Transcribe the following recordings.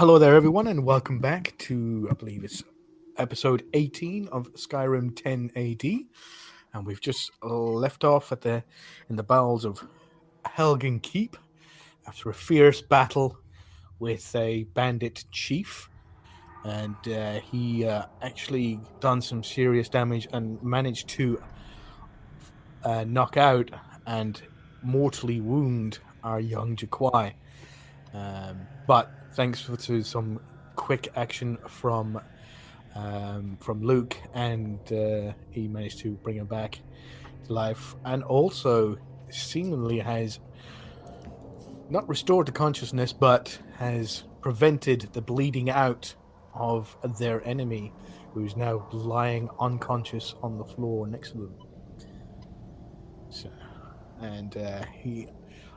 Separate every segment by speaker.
Speaker 1: Hello there, everyone, and welcome back to, I believe it's episode 18 of Skyrim 10 AD. And we've just left off in the bowels of Helgen Keep after a fierce battle with a bandit chief. And he actually done some serious damage and managed to knock out and mortally wound our young Jaquai. But thanks to some quick action from Luke, and he managed to bring him back to life, and also seemingly has not restored the consciousness, but has prevented the bleeding out of their enemy, who's now lying unconscious on the floor next to them. So, and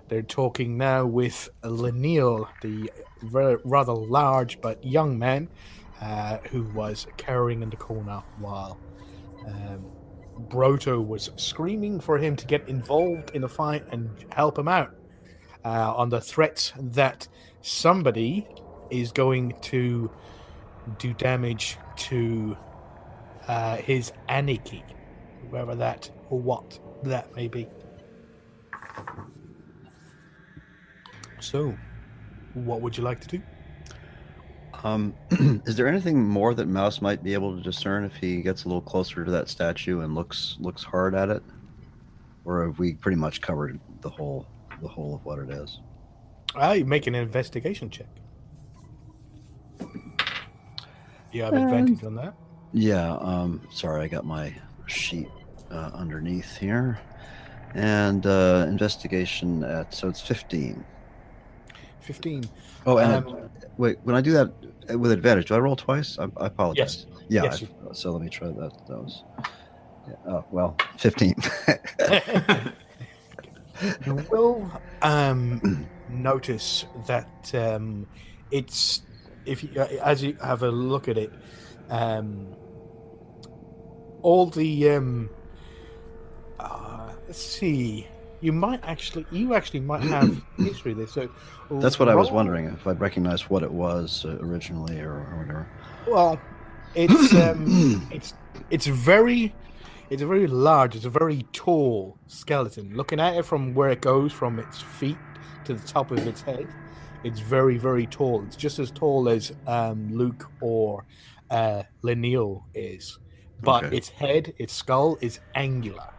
Speaker 1: they're talking now with Lenil, the rather large but young man who was cowering in the corner while Broto was screaming for him to get involved in the fight and help him out on the threats that somebody is going to do damage to his Aniki, whoever that or what that may be. So, what would you like to do?
Speaker 2: Is there anything more that Mouse might be able to discern if he gets a little closer to that statue and looks hard at it, or have we pretty much covered the whole of what it is?
Speaker 1: I make an investigation check. You have advantage on that.
Speaker 2: Yeah. Sorry, I got my sheet underneath here, and investigation so it's 15.
Speaker 1: 15.
Speaker 2: Oh, and wait, when I do that with advantage, do I roll twice? I apologize.
Speaker 1: Yes.
Speaker 2: Yeah.
Speaker 1: Yes,
Speaker 2: So let me try that. That was. Yeah, oh well, 15.
Speaker 1: You will notice that it's as you have a look at it, all the let's see. You actually might have history of this. So
Speaker 2: that's what I was wondering, if I'd recognize what it was originally or whatever.
Speaker 1: Well, it's very large. It's a very tall skeleton. Looking at it from where it goes from its feet to the top of its head, it's very, very tall. It's just as tall as Luke or Lenil is, but
Speaker 2: Okay.
Speaker 1: its skull is angular.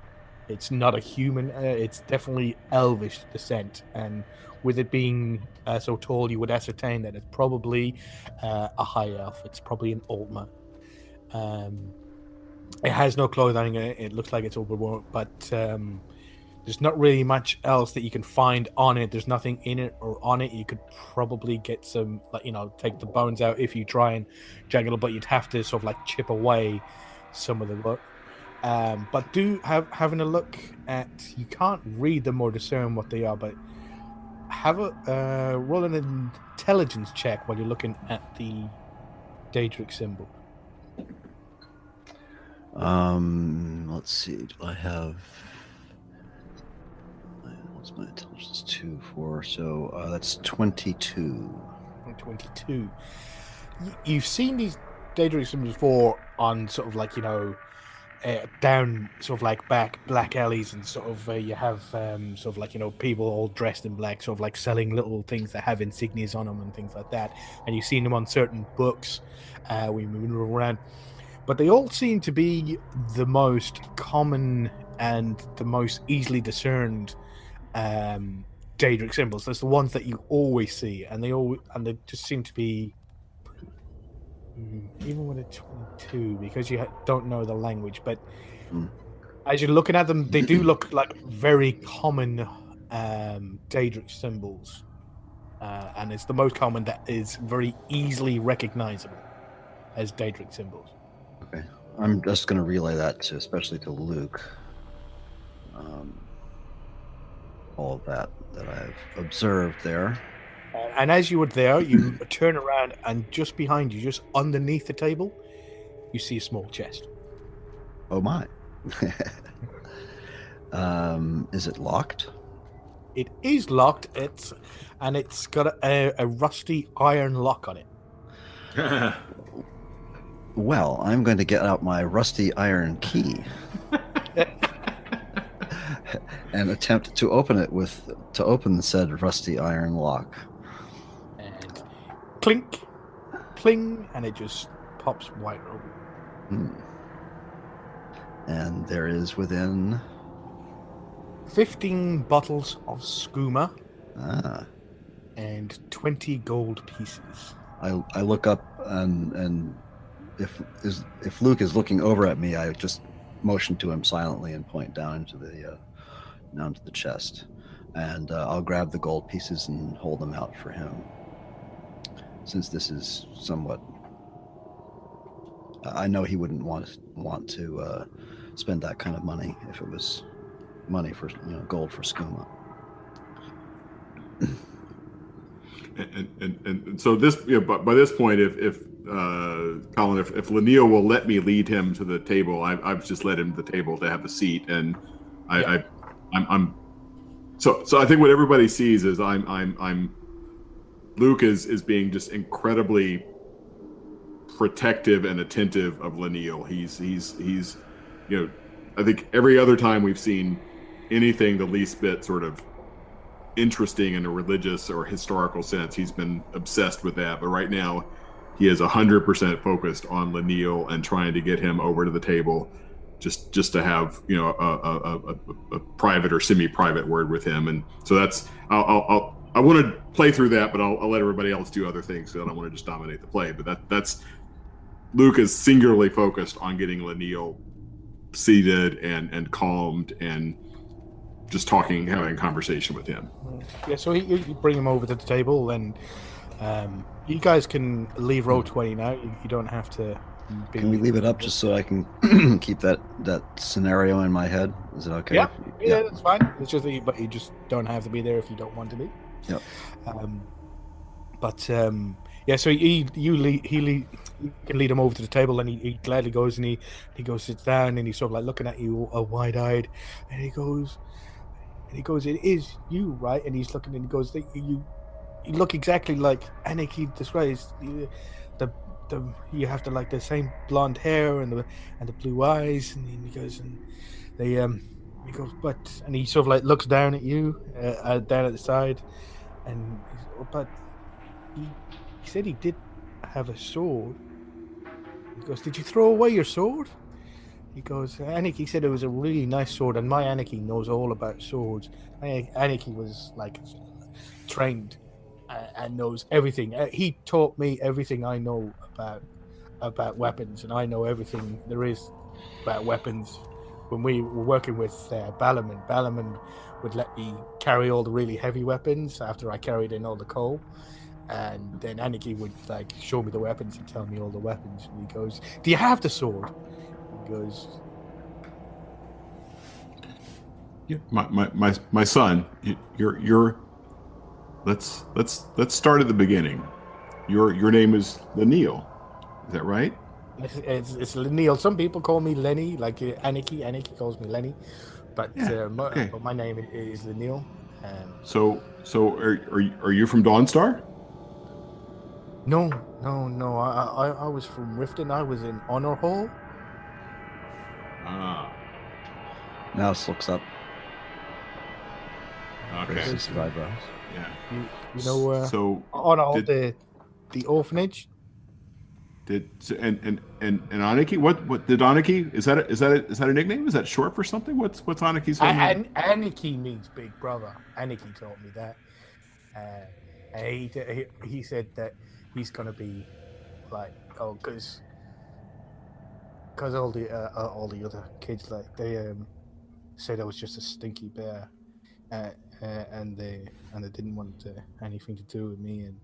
Speaker 1: It's not a human. It's definitely elvish descent, and with it being so tall, you would ascertain that it's probably a high elf. It's probably an Altmer. It has no clothing. It looks like it's overworn, but there's not really much else that you can find on it. There's nothing in it or on it. You could probably get some, take the bones out if you try and juggle it, but you'd have to sort of chip away some of the work. But having a look at, you can't read them or discern what they are, but have a roll an intelligence check while you're looking at the Daedric symbol.
Speaker 2: Let's see. Do I have? What's my intelligence? 2, 4. So that's 22.
Speaker 1: 22. You've seen these Daedric symbols before on sort of down sort of back black alleys, and sort of you have sort of people all dressed in black, sort of selling little things that have insignias on them and things like that. And you've seen them on certain books we move around. But they all seem to be the most common and the most easily discerned Daedric symbols. That's the ones that you always see, and they just seem to be, even with a 22, because you don't know the language. But as you're looking at them, they do look like very common Daedric symbols, and it's the most common that is very easily recognizable as Daedric symbols.
Speaker 2: Okay, I'm just going to relay that especially to Luke. All of that I've observed there.
Speaker 1: And as you were there, you turn around, and just behind you, just underneath the table, you see a small chest.
Speaker 2: Oh my! Is it locked?
Speaker 1: It is locked. It's got a rusty iron lock on it.
Speaker 2: Well, I'm going to get out my rusty iron key and attempt to open the said rusty iron lock.
Speaker 1: And clink, cling, and it just pops wide open.
Speaker 2: And there is within
Speaker 1: 15 bottles of skooma and 20 gold pieces.
Speaker 2: I look up and if Luke is looking over at me, I just motion to him silently and point down into the chest, and I'll grab the gold pieces and hold them out for him. Since this is somewhat, I know he wouldn't want to spend that kind of money if it was money for gold for skooma.
Speaker 3: And so this, by this point, if Colin, if Lanil will let me lead him to the table, I've just led him to the table to have a seat, and I'm so I think what everybody sees is I'm Luke is being just incredibly protective and attentive of Lanil. He's I think every other time we've seen anything the least bit sort of interesting in a religious or historical sense, he's been obsessed with that. But right now, he is 100% focused on Lanil and trying to get him over to the table, just to have a private or semi-private word with him. And so that's I want to play through that, but I'll let everybody else do other things. So I don't want to just dominate the play. But that's Luke is singularly focused on getting Lanil seated and calmed and just having a conversation with him.
Speaker 1: Yeah, so you bring him over to the table, and you guys can leave row 20 now. You don't have to.
Speaker 2: Can we leave it up just so I can keep that scenario in my head? Is it okay?
Speaker 1: Yeah, that's fine. It's just that you just don't have to be there if you don't want to be.
Speaker 2: Yep.
Speaker 1: So you can lead him over to the table, and he gladly goes and he goes sits down, and he's sort of like looking at you wide-eyed, and he goes, "It is you, right?" And he's looking, and he goes, "You look exactly like Anarchy describes. You have the same blonde hair and the blue eyes." And he goes, and he sort of like looks down at you, down at the side, and but he said he did have a sword. He goes, "Did you throw away your sword?" He goes, "Anarchy said it was a really nice sword, and my Anarchy knows all about swords. My Anarchy was like trained and knows everything. He taught me everything I know about weapons, and I know everything there is about weapons. When we were working with Balaman would let me carry all the really heavy weapons after I carried in all the coal. And then Anarchy would show me the weapons and tell me all the weapons." And he goes, "Do you have the sword?" He goes,
Speaker 3: "Yeah, my son, you're let's start at the beginning. Your name is Lanil, is that right?"
Speaker 1: It's Lanil. Some people call me Lenny, like Anarchy. Anarchy calls me Lenny, but but my name is Lanil.
Speaker 3: So are you from Dawnstar?
Speaker 1: No. I was from Riften. I was in Honor Hall.
Speaker 2: Mouse looks up.
Speaker 3: Okay.
Speaker 2: Eyebrows.
Speaker 3: Yeah.
Speaker 1: So Honor Hall, the orphanage.
Speaker 3: And Anarchy? What did Anarchy? Is that a nickname? Is that short for something? What's Anarchy's name?
Speaker 1: Anarchy means big brother. Anarchy taught me that. And he said that he's gonna be because all the other kids they said I was just a stinky bear, and they didn't want anything to do with me, and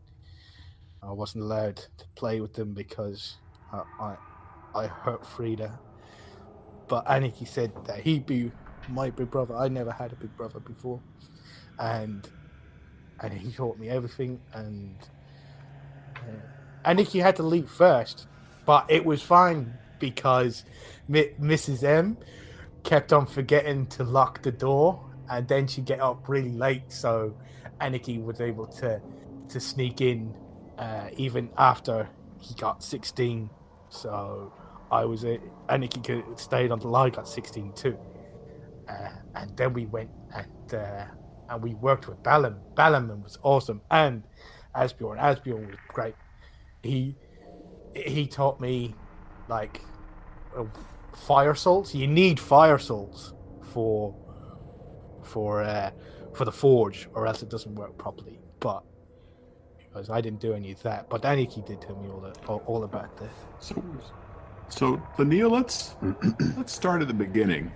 Speaker 1: I wasn't allowed to play with them because I hurt Frida. But Anarchy said that he'd be my big brother. I never had a big brother before, and he taught me everything. And Anarchy had to leave first, but it was fine because Mrs. M kept on forgetting to lock the door, and then she'd get up really late, so Anarchy was able to sneak in even after he got 16, so I was Aniki stayed until I got 16 too, and then we went and we worked with Balam. Balam was awesome, and Asbjorn. Asbjorn was great. He taught me like fire salts. You need fire salts for the forge, or else it doesn't work properly. But because I didn't do any of that, but Aniki did tell me all about this.
Speaker 3: So Lania, let's start at the beginning.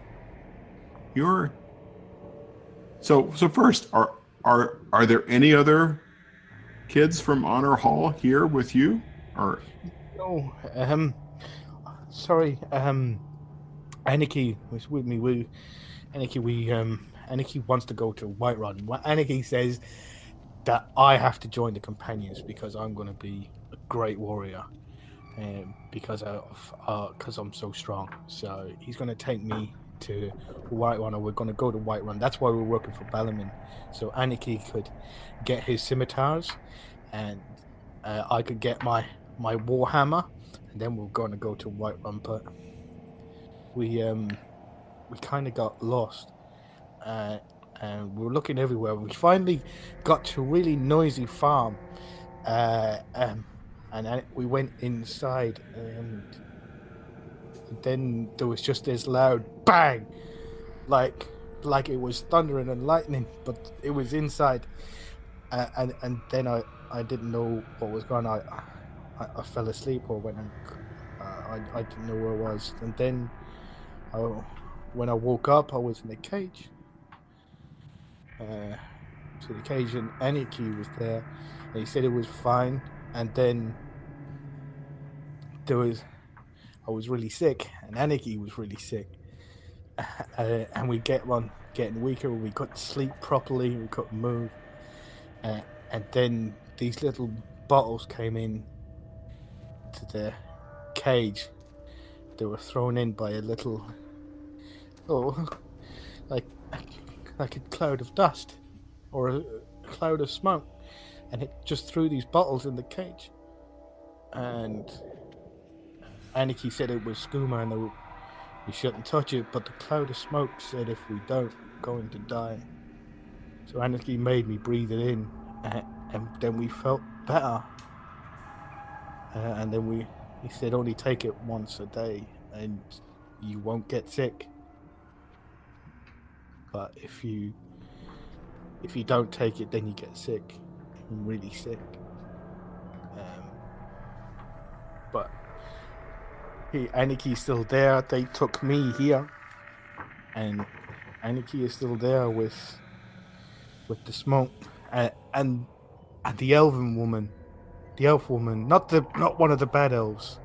Speaker 3: So first, are there any other kids from Honor Hall here with you? Or
Speaker 1: no, sorry, Aniki was with me. Aniki wants to go to Whiterun. Aniki says that I have to join the companions because I'm going to be a great warrior, because I'm so strong. So he's going to take me to Whiterun, or we're going to go to Whiterun. That's why we're working for Balamin, so Aniki could get his scimitars, and I could get my warhammer, and then we're going to go to Whiterun. But we kind of got lost, and we were looking everywhere. We finally got to a really noisy farm, and we went inside, and then there was just this loud bang, like it was thundering and lightning, but it was inside, and then I didn't know what was going on. I fell asleep, or I didn't know where I was, and then when I woke up, I was in a cage. So the cage, and Aniki was there, and he said it was fine. And then I was really sick, and Aniki was really sick, and we getting weaker. We couldn't sleep properly. We couldn't move, and then these little bottles came in to the cage. They were thrown in by a little, like a cloud of dust or a cloud of smoke, and it just threw these bottles in the cage. And Aniki said it was skooma and we shouldn't touch it, but the cloud of smoke said if we don't, we're going to die. So Aniki made me breathe it in, and then we felt better. And then he said only take it once a day and you won't get sick. But if you don't take it, then you get sick. I'm really sick. But Aniki's still there. They took me here, and Aniki is still there with the smoke, and the elven woman, the elf woman, not one of the bad elves.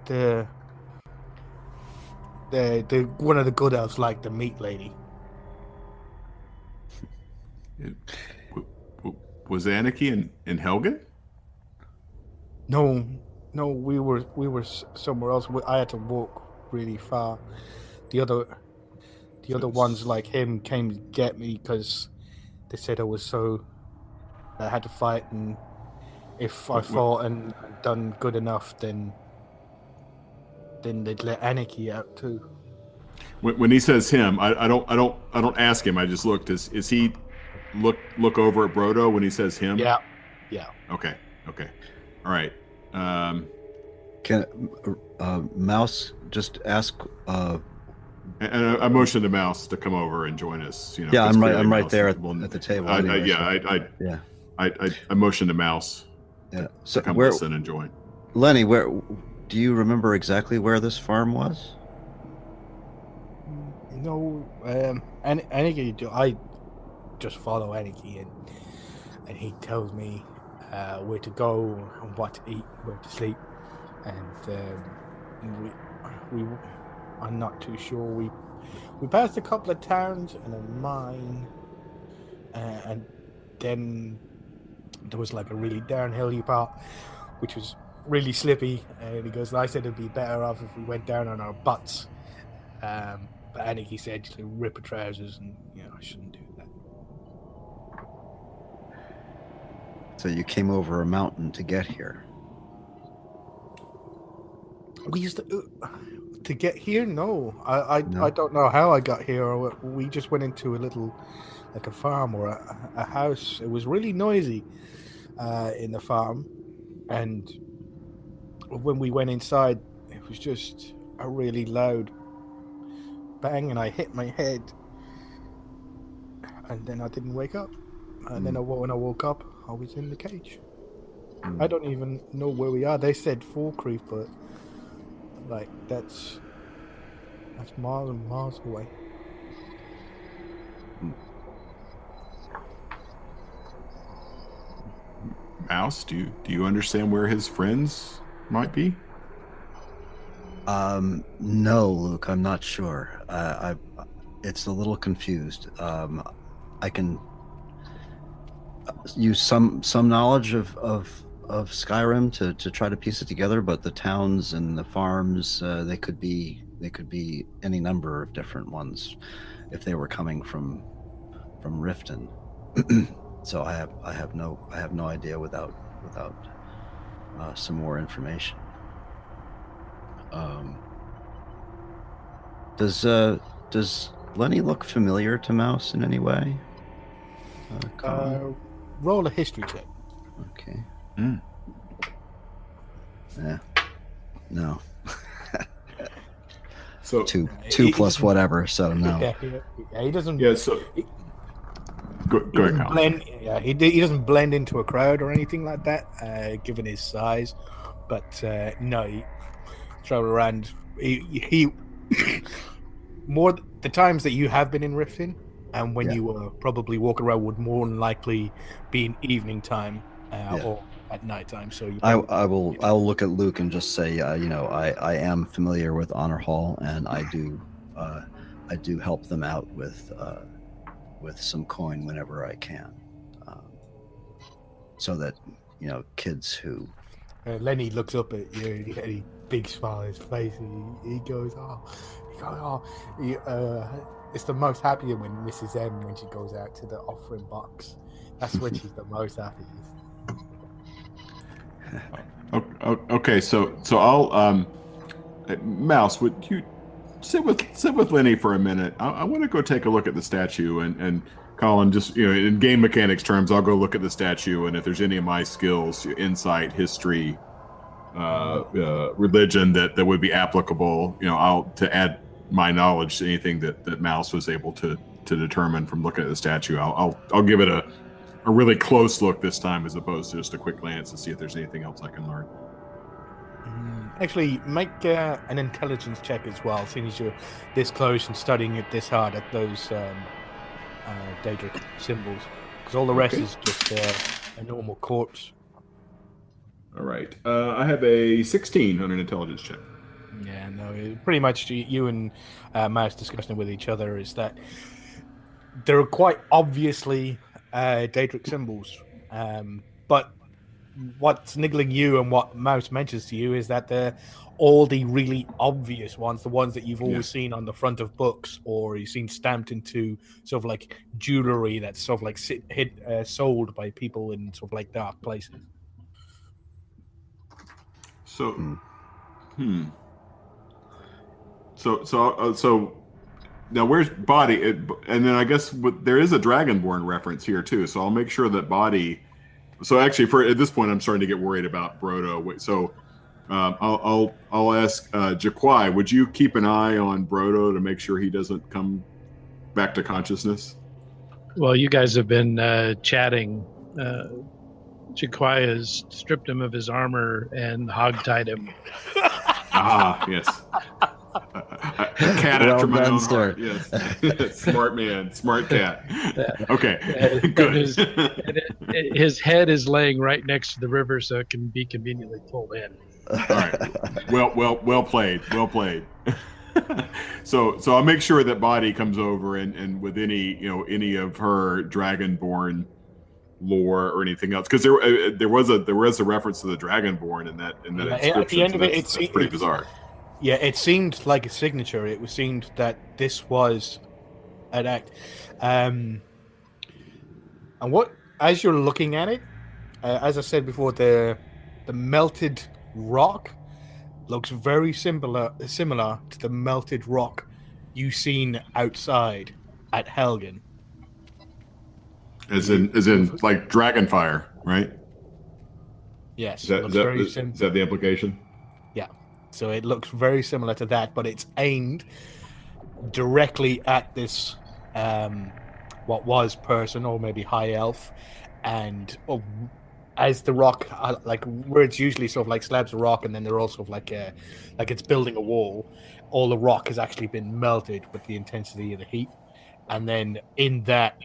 Speaker 1: The one of the good elves, like the meat lady.
Speaker 3: Was Aniki in Helgen?
Speaker 1: No, we were somewhere else. I had to walk really far. The other ones like him came to get me because they said I had to fight, and if I fought and done good enough, then they'd let Aniki out too.
Speaker 3: When he says him, I don't ask him. I just looked. Is he look over at Brodo when he says him?
Speaker 1: Yeah.
Speaker 3: Okay. All right.
Speaker 2: Can Mouse just ask?
Speaker 3: And I motioned to Mouse to come over and join us.
Speaker 2: Yeah, I'm right there at the table.
Speaker 3: I motioned to Mouse.
Speaker 2: Yeah.
Speaker 3: So come listen and join.
Speaker 2: Lenny, where do you remember exactly where this farm was?
Speaker 1: No, Aniki. I just follow Aniki, and he tells me where to go and what to eat, where to sleep, and we I'm not too sure. We passed a couple of towns and a mine, and then there was like a really downhilly part, which was really slippy. And he goes, I said it'd be better off if we went down on our butts. But Aniki said to rip her trousers, and I shouldn't do that.
Speaker 2: So you came over a mountain to get here.
Speaker 1: We used to get here. No, I
Speaker 2: No?
Speaker 1: don't know how I got here. We just went into a little, like a farm or a house. It was really noisy in the farm, and when we went inside, it was just a really loud bang, and I hit my head, and then I didn't wake up. And then when I woke up, I was in the cage. I don't even know where we are. They said Fall Creek, but like that's miles and miles away.
Speaker 3: Mouse, do you understand where his friends might be?
Speaker 2: No, Luke, I'm not sure. It's a little confused. I can use some knowledge of Skyrim to try to piece it together, but the towns and the farms, they could be any number of different ones if they were coming from Riften. So I have no idea without some more information. Does Lenny look familiar to Mouse in any way?
Speaker 1: Roll a history check.
Speaker 2: Okay. Yeah. No.
Speaker 3: So
Speaker 2: two
Speaker 1: he
Speaker 2: plus whatever. So no.
Speaker 1: Yeah, he doesn't.
Speaker 3: yeah, so go ahead, Colin.
Speaker 1: Blend. Yeah, he doesn't blend into a crowd or anything like that, given his size. But no, he travel around. He more the times that you have been in Riften, and when you were probably walking around would more than likely be in evening time or at night time. So
Speaker 2: I'll look at Luke and just say, I am familiar with Honor Hall, and I do help them out with some coin whenever I can, so that kids who.
Speaker 1: Lenny looks up at you and he had a big smile on his face, and he goes, it's the most happier when Mrs. M, when she goes out to the offering box. That's when she's the most happiest.
Speaker 3: Okay, so I'll Mouse, would you sit with Lenny for a minute? I want to go take a look at the statue, and Colin, just in game mechanics terms, I'll go look at the statue, and if there's any of my skills, insight, history, religion that would be applicable, I'll to add my knowledge to anything that Mouse was able to determine from looking at the statue. I'll give it a really close look this time, as opposed to just a quick glance to see if there's anything else I can learn.
Speaker 1: Actually, make an intelligence check as well, seeing as you're this close and studying it this hard at those Daedric symbols, because all the rest is just a normal corpse.
Speaker 3: All right, I have a 16 on an intelligence check.
Speaker 1: Yeah, no, pretty much you and Mouse discussing with each other is that there are quite obviously Daedric symbols, but what's niggling you and what Mouse mentions to you is that they're all the really obvious ones, the ones that you've always seen on the front of books, or you've seen stamped into sort of like jewelry that's sort of like sold by people in sort of like dark places.
Speaker 3: So, So now where's Body? And then I guess there is a Dragonborn reference here too. So I'll make sure that Body. So actually, at this point, I'm starting to get worried about Brodo. So I'll ask Jaquai, would you keep an eye on Brodo to make sure he doesn't come back to consciousness?
Speaker 4: Well, you guys have been chatting. Jaquai has stripped him of his armor and hogtied him.
Speaker 3: Ah, yes. A cat after my own heart. Yes. Smart man, smart cat. Okay, good.
Speaker 4: His head is laying right next to the river, so it can be conveniently pulled in.
Speaker 3: All right. Well played. Well played. So I'll make sure that Body comes over and with any of her Dragonborn lore or anything else, because there was a reference to the Dragonborn in that inscription. At the end of it, it's pretty bizarre.
Speaker 1: Yeah, it seemed like a signature. It seemed that this was an act. And what, as you're looking at it, as I said before, the melted rock looks very similar to the melted rock you seen outside at Helgen.
Speaker 3: As in like Dragonfire, right?
Speaker 1: Yes,
Speaker 3: Is that
Speaker 1: looks very similar.
Speaker 3: is that the implication?
Speaker 1: Yeah, so it looks very similar to that, but it's aimed directly at this what was person or maybe high elf, and as the rock, like where it's usually sort of like slabs of rock, and then they're also like it's building a wall. All the rock has actually been melted with the intensity of the heat, and then in that,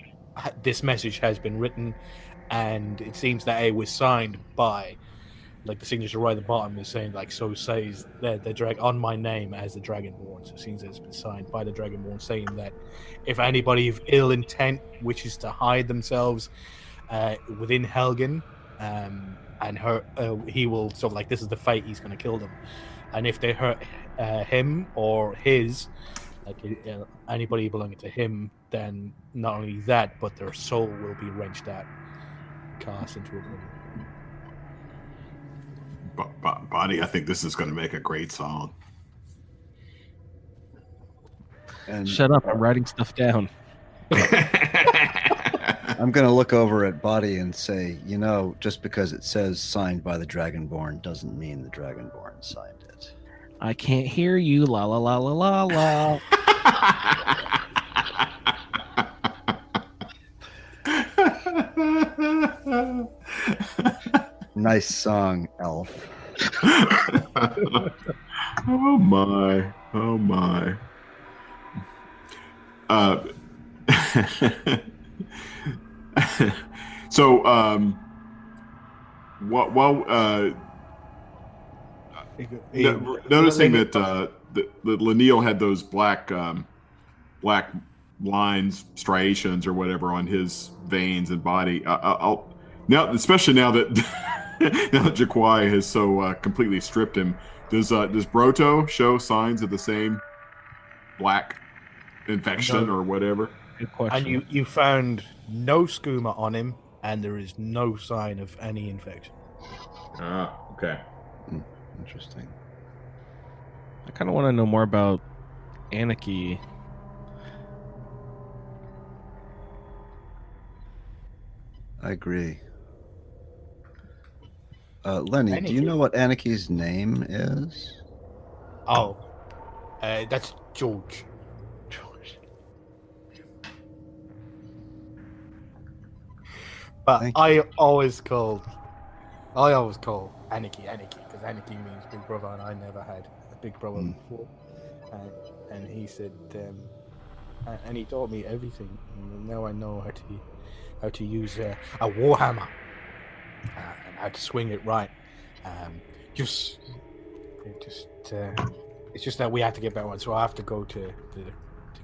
Speaker 1: this message has been written, and it seems that it was signed by, like the signature right at the bottom is saying like, so says the drag on my name as the Dragonborn. So it seems that it's been signed by the Dragonborn, saying that if anybody of ill intent wishes to hide themselves within Helgen, and he will sort of like, this is the fate, he's going to kill them. And if they hurt him or his, like anybody belonging to him, then not only that, but their soul will be wrenched out, cast into oblivion.
Speaker 3: Buddy, I think this is going to make a great song.
Speaker 2: And
Speaker 5: Shut up! I'm writing stuff down.
Speaker 2: I'm going to look over at Body and say, just because it says signed by the Dragonborn doesn't mean the Dragonborn signed it.
Speaker 5: I can't hear you. La la la la la la.
Speaker 2: Nice song, Elf.
Speaker 3: Oh my. Oh my. So noticing that Lanil had those black lines, striations, or whatever on his veins and body. I'll now, especially now that now that Jaquai has so completely stripped him. Does Broto show signs of the same black infection or whatever?
Speaker 5: Good question.
Speaker 1: And you found no skooma on him, and there is no sign of any infection.
Speaker 3: Ah, okay.
Speaker 2: Interesting.
Speaker 5: I kind of want to know more about Anarchy.
Speaker 2: I agree. Lenny,
Speaker 1: Anarchy.
Speaker 2: do you know what Anarchy's name is?
Speaker 1: Oh, that's George. But
Speaker 2: Thank
Speaker 1: I always call Anarchy because Anarchy means big brother, and I never had a big brother before. And he said, and he taught me everything. And now I know how to use a warhammer and how to swing it right. It's just that we have to get better, so I have to go to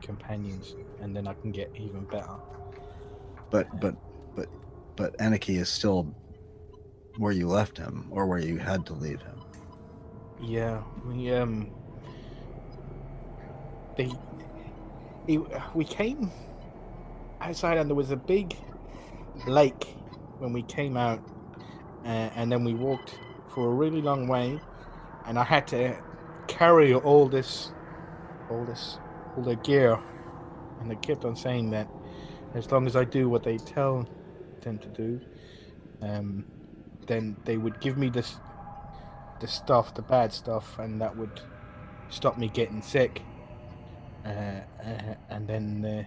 Speaker 1: companions, and then I can get even better.
Speaker 2: But Anarchy is still where you left him, or where you had to leave him.
Speaker 1: Yeah, we came outside, and there was a big lake when we came out, and then we walked for a really long way, and I had to carry all the gear, and they kept on saying that as long as I do what they tell them to do, then they would give me the stuff, the bad stuff, and that would stop me getting sick. And then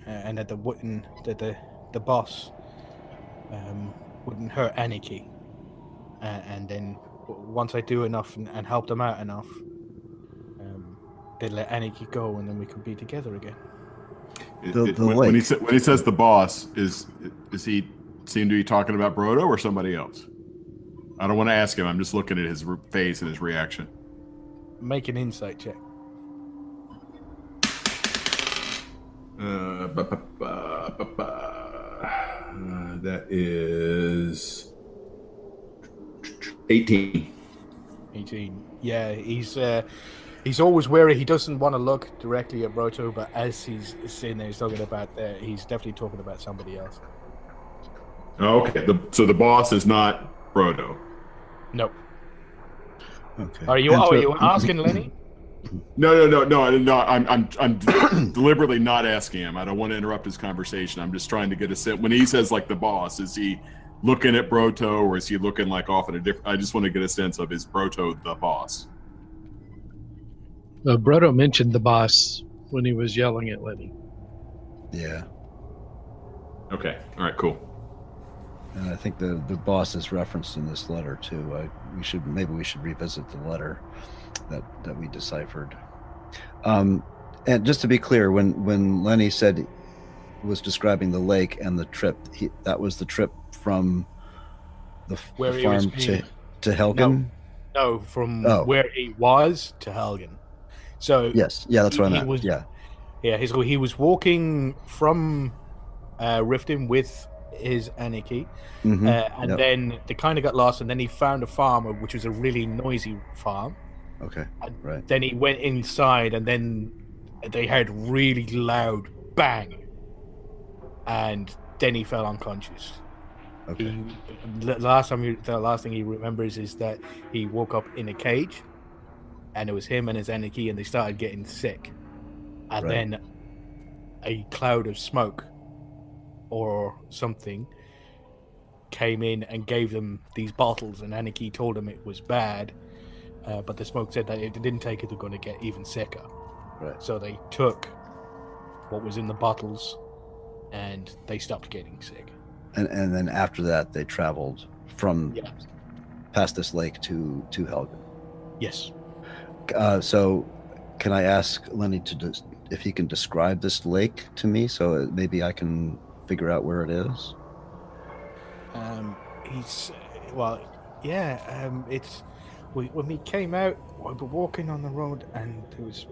Speaker 1: and that the boss wouldn't hurt Anarchy, and then once I do enough and help them out enough, they'd let Anarchy go, and then we could be together again.
Speaker 3: When he says the boss, is he seem to be talking about Brodo or somebody else? I don't want to ask him. I'm just looking at his face and his reaction.
Speaker 1: Make an insight check.
Speaker 3: That is 18.
Speaker 1: 18. Yeah, he's always wary. He doesn't want to look directly at Broto, but as he's sitting there, he's talking about he's definitely talking about somebody else.
Speaker 3: Oh, okay. So the boss is not Brodo.
Speaker 1: No.
Speaker 2: Okay.
Speaker 1: Are you asking Lenny?
Speaker 3: No. I'm deliberately not asking him. I don't want to interrupt his conversation. I'm just trying to get a sense. When he says like the boss, is he looking at Broto, or is he looking like off in a different? I just want to get a sense of, is Broto the boss?
Speaker 4: Brodo mentioned the boss when he was yelling at Lenny.
Speaker 2: Yeah.
Speaker 3: Okay. All right. Cool.
Speaker 2: And I think the boss is referenced in this letter too. Maybe we should revisit the letter that we deciphered. And just to be clear, when Lenny was describing the lake and the trip, that was the trip from the farm to Helgen.
Speaker 1: No, from where he was to Helgen. So
Speaker 2: yes, yeah, that's what I meant.
Speaker 1: He was walking from Riften with his Anarchy, and then they kind of got lost, and then he found a farm, which was a really noisy farm.
Speaker 2: Okay, right.
Speaker 1: Then he went inside, and then they heard really loud bang, and then he fell unconscious.
Speaker 2: Okay.
Speaker 1: The last thing he remembers is that he woke up in a cage, and it was him and his Anarchy, and they started getting sick, and then a cloud of smoke or something came in and gave them these bottles, and Anarchy told them it was bad, but the smoke said that if they didn't take it, they're going to get even sicker.
Speaker 2: Right.
Speaker 1: So they took what was in the bottles, and they stopped getting sick.
Speaker 2: And then after that, they traveled from past this lake to Helgen.
Speaker 1: Yes.
Speaker 2: So can I ask Lenny if he can describe this lake to me, so maybe I can figure out where it is?
Speaker 1: It's when we came out, we were walking on the road, and there was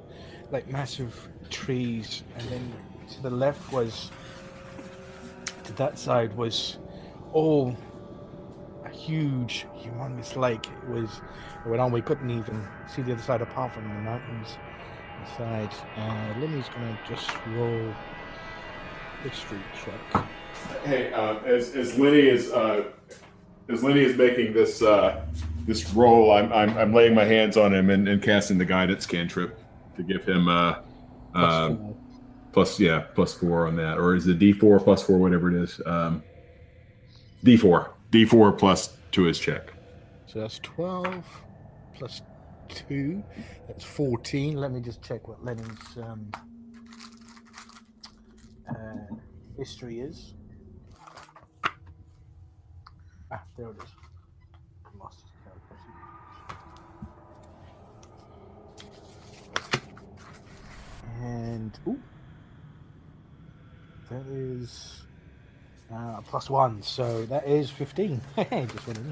Speaker 1: like massive trees, and then to the left to that side was all a huge, humongous lake. It went on. We couldn't even see the other side apart from the mountains inside. Lenny's gonna just roll history check.
Speaker 3: Hey, as Lenny is making this this roll, I'm laying my hands on him and casting the guidance cantrip to give him +4 on that, or is it D4 +4, whatever it is. D4 plus to his check.
Speaker 1: So that's 12 plus 2. That's 14. Let me just check what Lenny's history is. There it is. I lost his calculation. And that is +1, so that is 15. Just what I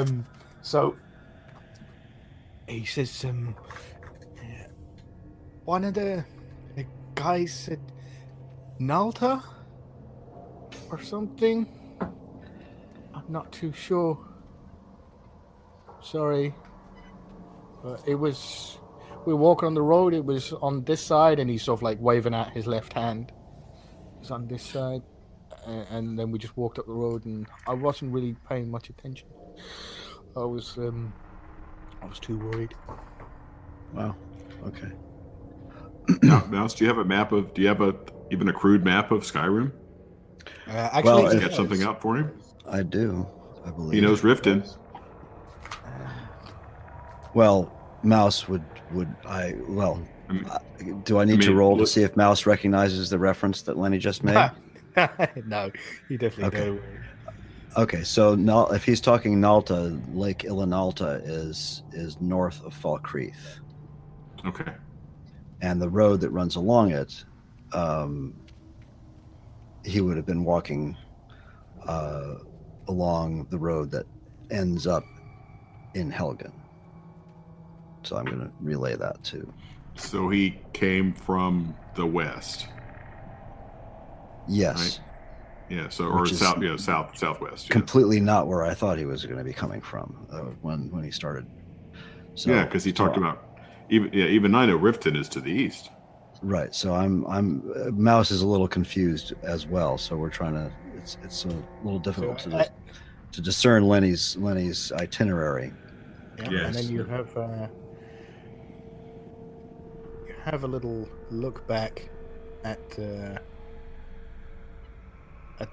Speaker 1: need. So he says, one of the guys said Nalta or something. I'm not too sure. Sorry. But we were walking on the road, it was on this side, and he's sort of like waving out his left hand. It's on this side. And then we just walked up the road, and I wasn't really paying much attention. I was too worried.
Speaker 2: Wow. Okay.
Speaker 3: Mouse, do you have even a crude map of Skyrim?
Speaker 1: Actually,
Speaker 3: you got something up for him?
Speaker 2: I do, I believe.
Speaker 3: He knows Riften.
Speaker 2: Well, Mouse do I need to roll to see if Mouse recognizes the reference that Lenny just made?
Speaker 1: No, he definitely don't.
Speaker 2: Okay, so if he's talking Nalta, Lake Ilanalta is north of Falkreath.
Speaker 3: Okay.
Speaker 2: And the road that runs along it, he would have been walking along the road that ends up in Helgen. So I'm going to relay that too.
Speaker 3: So he came from the west.
Speaker 2: Yes.
Speaker 3: Right? Yeah. So or southwest.
Speaker 2: Completely not where I thought he was going to be coming from when he started. So,
Speaker 3: yeah, because he talked about even I know Riften is to the east.
Speaker 2: Right. So I'm Mouse is a little confused as well. So we're trying to it's a little difficult
Speaker 1: So,
Speaker 2: to discern Lenny's itinerary.
Speaker 1: yeah,
Speaker 3: Yes.
Speaker 1: and then you have a little look back at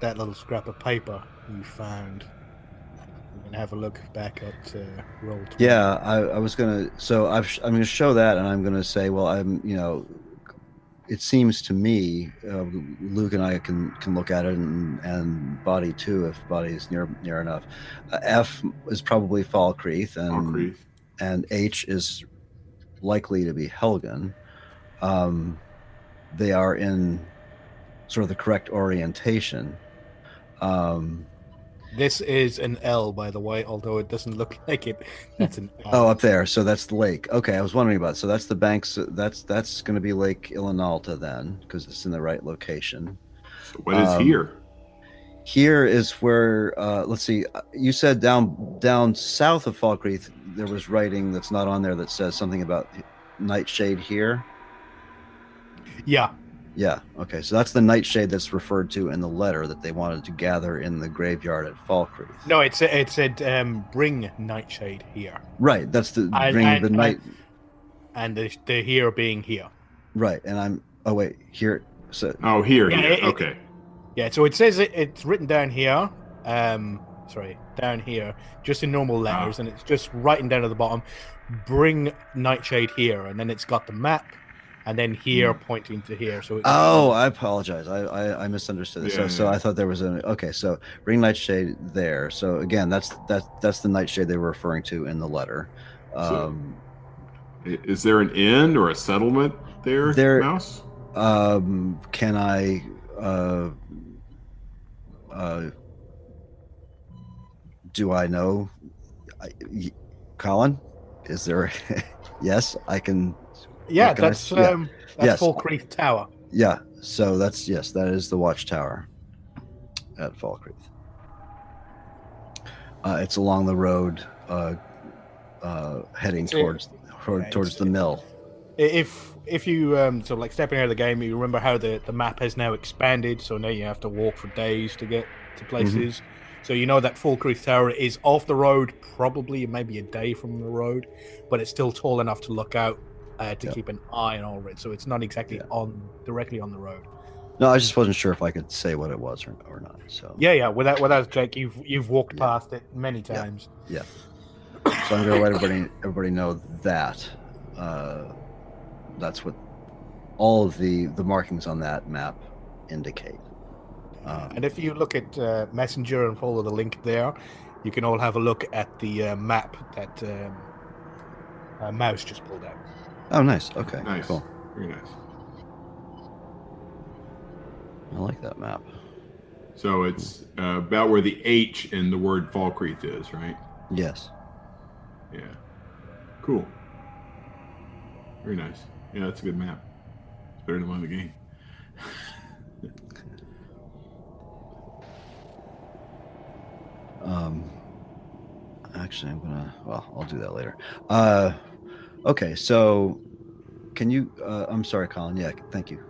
Speaker 1: that little scrap of paper you found. You can have a look back at roll 20.
Speaker 2: Yeah, I was gonna. So I'm gonna show that, and I'm gonna say, well, it seems to me, Luke and I can look at it, and Body too, if Body is near enough. F is probably Falkreath, and H is likely to be Helgen. They are in sort of the correct orientation.
Speaker 1: This is an L, by the way, although it doesn't look like it. That's an L.
Speaker 2: Oh, up there. So that's the lake. Okay, I was wondering about it. So that's the banks. That's going to be Lake Ilinalta then, because it's in the right location.
Speaker 3: So what is here?
Speaker 2: Here is where. Let's see. You said down south of Falkreath, there was writing that's not on there that says something about Nightshade here.
Speaker 1: Yeah.
Speaker 2: Yeah. Okay. So that's the Nightshade that's referred to in the letter that they wanted to gather in the graveyard at Falkreath.
Speaker 1: No, it said bring Nightshade here.
Speaker 2: Right. That's the bring the night.
Speaker 1: And the here being here.
Speaker 2: Right. And I'm. Oh wait. Here. So.
Speaker 3: Oh, here. Okay.
Speaker 1: Yeah. So it says it's written down here. Down here, just in normal letters, and it's just writing down at the bottom, bring Nightshade here, and then it's got the map. And then here pointing to here. So
Speaker 2: I apologize. I misunderstood it.
Speaker 3: Yeah,
Speaker 2: So I thought there was okay. So bring Nightshade there. So again, that's the Nightshade they were referring to in the letter.
Speaker 3: Is there an inn or a settlement there, Mouse?
Speaker 2: Can I? Do I know? Colin, is there? Yes, I can.
Speaker 1: Yeah, that's Falkreath Tower.
Speaker 2: Yeah, so that is the watchtower at Falkreath. It's along the road heading towards the mill.
Speaker 1: If you stepping out of the game, you remember how the map has now expanded, so now you have to walk for days to get to places. Mm-hmm. So you know that Falkreath Tower is off the road, probably maybe a day from the road, but it's still tall enough to look out. To keep an eye on all of it, so it's not exactly directly on the road.
Speaker 2: No, I just wasn't sure if I could say what it was or not. So
Speaker 1: without Jake, you've walked past it many times.
Speaker 2: Yeah. So I'm going to let everybody know that. That's what all of the markings on that map indicate.
Speaker 1: And if you look at Messenger and follow the link there, you can all have a look at the map that Mouse just pulled out.
Speaker 2: Oh, nice. Okay,
Speaker 3: nice.
Speaker 2: Cool.
Speaker 3: Very nice.
Speaker 2: I like that map.
Speaker 3: So it's about where the H in the word Falkreath is, right?
Speaker 2: Yes.
Speaker 3: Yeah. Cool. Very nice. Yeah, that's a good map. It's better than one in the game.
Speaker 2: Actually, I'll do that later. Okay, so can you? I'm sorry, Colin. Yeah, thank you.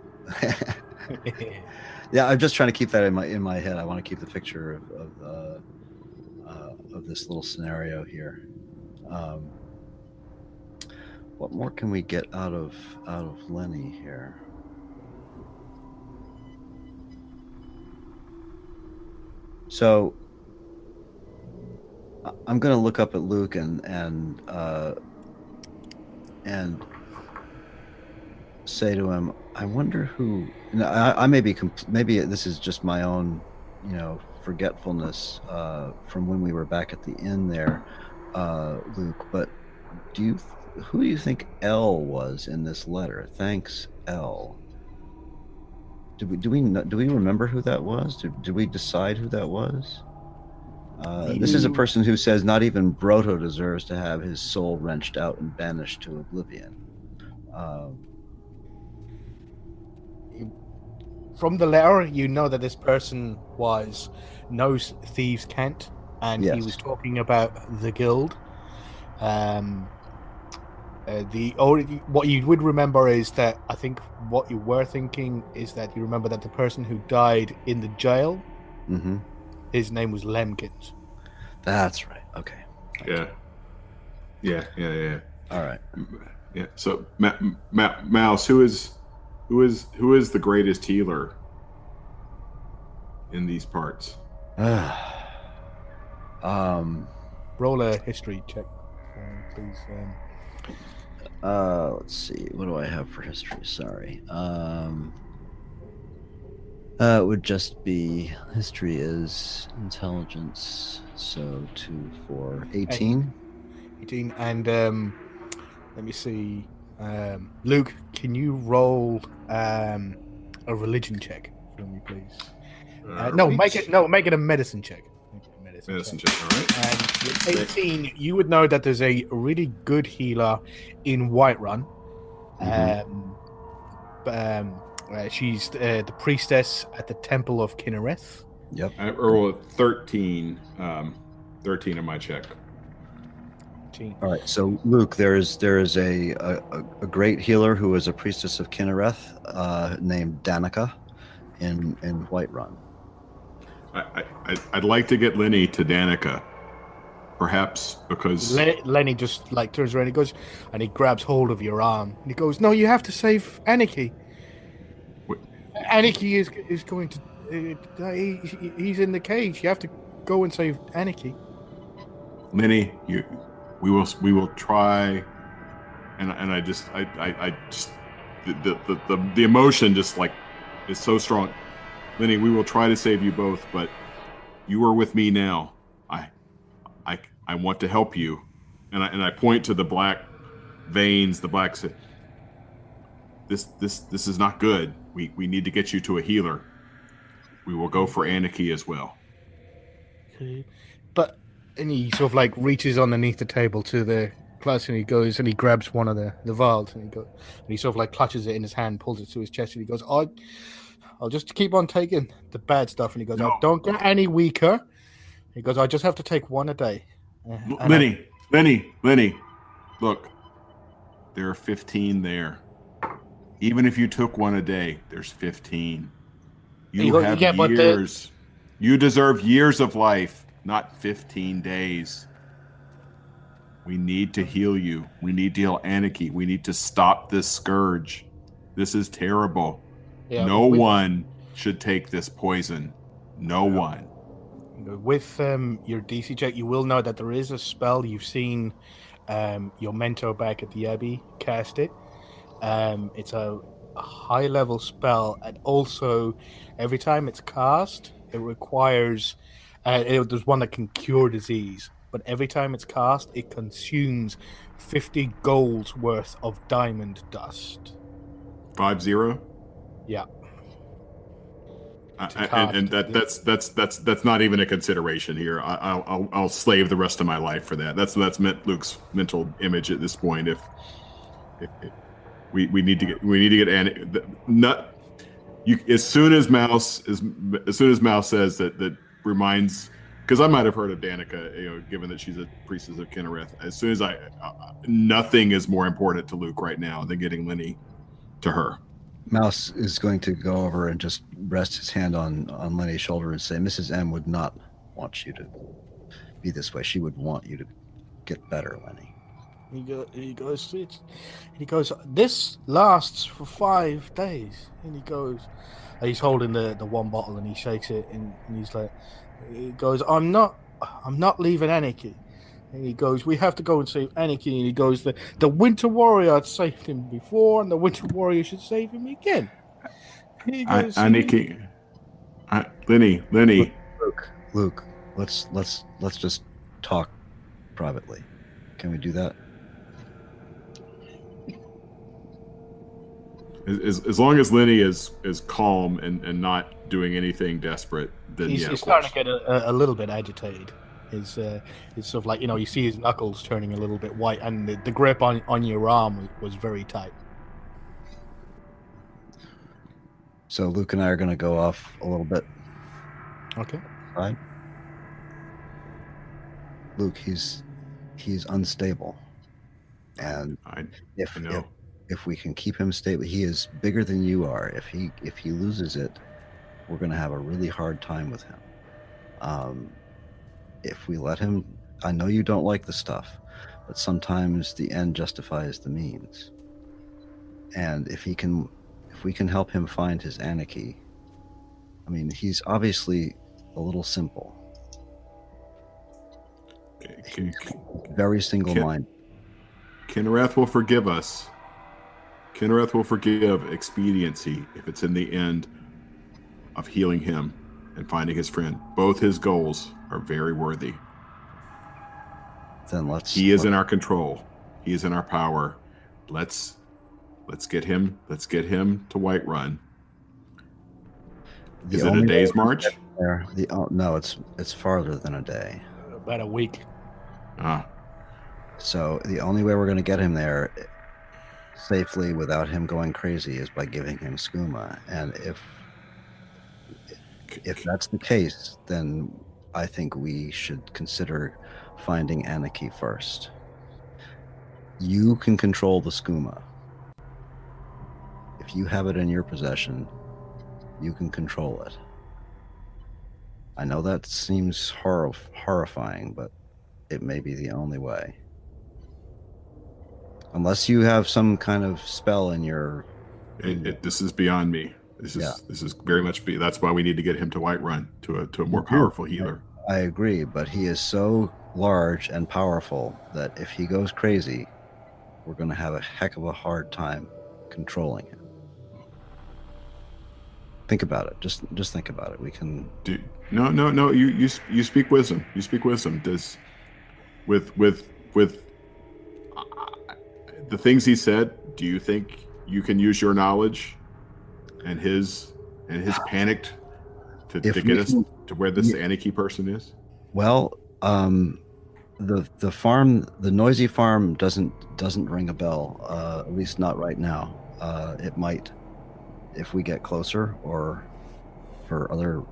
Speaker 2: Yeah, I'm just trying to keep that in my head. I want to keep the picture of this little scenario here. What more can we get out of Lenny here? So I'm going to look up at Luke and say to him, I wonder who. I may be. Maybe this is just my own, forgetfulness from when we were back at the inn there, Luke. But who do you think L was in this letter? Thanks, L. Do we remember who that was? Did we decide who that was? This is a person who says not even Broto deserves to have his soul wrenched out and banished to oblivion.
Speaker 1: From the letter, you know that this person knows Thieves' Cant, and he was talking about the guild. What you would remember is that what you were thinking is that you remember that the person who died in the jail
Speaker 2: Mm-hmm.
Speaker 1: His name was Lemkins.
Speaker 2: That's right. Okay.
Speaker 3: Yeah.
Speaker 2: All right.
Speaker 3: Yeah. So, Mouse, who is the greatest healer in these parts?
Speaker 1: Roll a history check, please.
Speaker 2: Let's see. What do I have for history? Sorry. It would just be history is intelligence. So 2, 4, 18.
Speaker 1: 18. And let me see. Luke, can you roll a religion check for me, please? No, make it a medicine check. Make it a
Speaker 3: Medicine check. All right.
Speaker 1: And with 18, you would know that there's a really good healer in Whiterun. She's the priestess at the Temple of Kinnereth.
Speaker 2: Yep.
Speaker 3: I rolled 13. 13 on my check.
Speaker 2: All right. So Luke, there is a great healer who is a priestess of Kinnereth named Danica in Whiterun.
Speaker 3: I'd like to get Lenny to Danica, perhaps because
Speaker 1: Lenny just like turns around. He goes and he grabs hold of your arm and he goes, "No, you have to save Anarchy. Anarchy is going to. He's in the cage. You have to go and save Anarchy."
Speaker 3: Lenny, we will try, and I just the emotion just like is so strong. Lenny, we will try to save you both, but you are with me now. I want to help you, and I point to the black veins, the black. This is not good. We need to get you to a healer. We will go for Anarchy as well.
Speaker 1: Okay. But and he sort of like reaches underneath the table to the glass and he goes and he grabs one of the vials and he sort of like clutches it in his hand, pulls it to his chest and he goes, I'll just keep on taking the bad stuff. And he goes,
Speaker 3: No.
Speaker 1: I don't get any weaker. He goes, I just have to take one a day.
Speaker 3: Lenny, look, there are 15 there. Even if you took one a day, there's 15. You have years. You deserve years of life, not 15 days. We need to heal you. We need to heal Anarchy. We need to stop this scourge. This is terrible.
Speaker 1: Yeah,
Speaker 3: no one should take this poison. No one.
Speaker 1: With your DC check, you will know that there is a spell. You've seen your mentor back at the Abbey cast it. It's a high-level spell, and also every time it's cast, it requires... there's one that can cure disease, but every time it's cast, it consumes 50 gold's worth of diamond dust.
Speaker 3: 50?
Speaker 1: Yeah.
Speaker 3: And that's not even a consideration here. I'll slave the rest of my life for that. That's Luke's mental image at this point. If we need to get as soon as Mouse says that reminds, because I might have heard of Danica, given that she's a priestess of Kinnereth. As soon as nothing is more important to Luke right now than getting Lenny to her.
Speaker 2: Mouse is going to go over and just rest his hand on Lenny's shoulder and say, Mrs. M would not want you to be this way. She would want you to get better, Lenny.
Speaker 1: He goes, this lasts for 5 days. And he goes, he's holding the one bottle and he shakes it and he's like, he goes, I'm not leaving Anarchy. And he goes, we have to go and save Anarchy. And he goes, the Winter Warrior had saved him before, and the Winter Warrior should save him again. He goes,
Speaker 3: Anarchy. Lenny.
Speaker 2: Luke, let's just talk privately. Can we do that?
Speaker 3: As long as Lenny is calm and not doing anything desperate, then
Speaker 1: he's starting to get a little bit agitated. It's sort of like, you see his knuckles turning a little bit white, and the grip on your arm was very tight.
Speaker 2: So Luke and I are going to go off a little bit.
Speaker 1: Okay.
Speaker 2: Right. Luke, he's unstable, and if we can keep him stable, he is bigger than you are. If he loses it, we're going to have a really hard time with him. If we let him, I know you don't like the stuff, but sometimes the end justifies the means. And if we can help him find his Anarchy, I mean, he's obviously a little simple. He's very single-minded.
Speaker 3: Kinnereth will forgive us. Kinnereth will forgive expediency if it's in the end of healing him and finding his friend. Both his goals are very worthy.
Speaker 2: Then
Speaker 3: He is in our control. He is in our power. Let's get him to Whiterun. Is it a day's march?
Speaker 2: No, it's farther than a day.
Speaker 1: About a week.
Speaker 2: So the only way we're going to get him there safely without him going crazy is by giving him skooma. And if that's the case, then I think we should consider finding Anarchy first. You can control the skooma. If you have it in your possession, you can control it. I know that seems horrifying, but it may be the only way. Unless you have some kind of spell in your...
Speaker 3: This is beyond me. This is very much... That's why we need to get him to Whiterun, to a more powerful healer.
Speaker 2: I agree, but he is so large and powerful that if he goes crazy, we're going to have a heck of a hard time controlling him. Think about it. Just think about it. We can...
Speaker 3: No. You speak wisdom. You speak wisdom. Does with the things he said, do you think you can use your knowledge and his panicked to get us to where this Anarchy person is?
Speaker 2: Well, the farm, the noisy farm doesn't ring a bell. At least not right now. It might if we get closer, or for other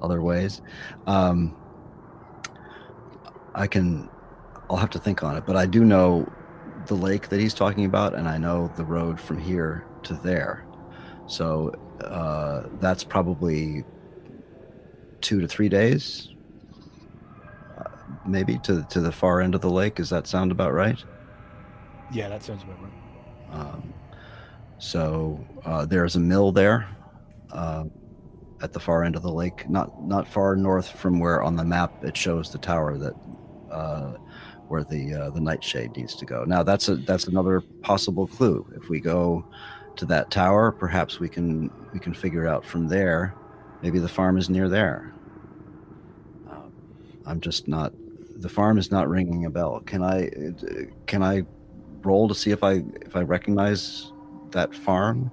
Speaker 2: other ways. I'll have to think on it, but I do know the lake that he's talking about, and I know the road from here to there. So that's probably 2 to 3 days, maybe to the far end of the lake. Does that sound about right?
Speaker 1: Yeah, that sounds about right.
Speaker 2: So there's a mill there at the far end of the lake, not far north from where on the map it shows the tower that where the nightshade needs to go. Now that's another possible clue. If we go to that tower, perhaps we can figure out from there. Maybe the farm is near there. I'm just not. The farm is not ringing a bell. Can I roll to see if I recognize that farm?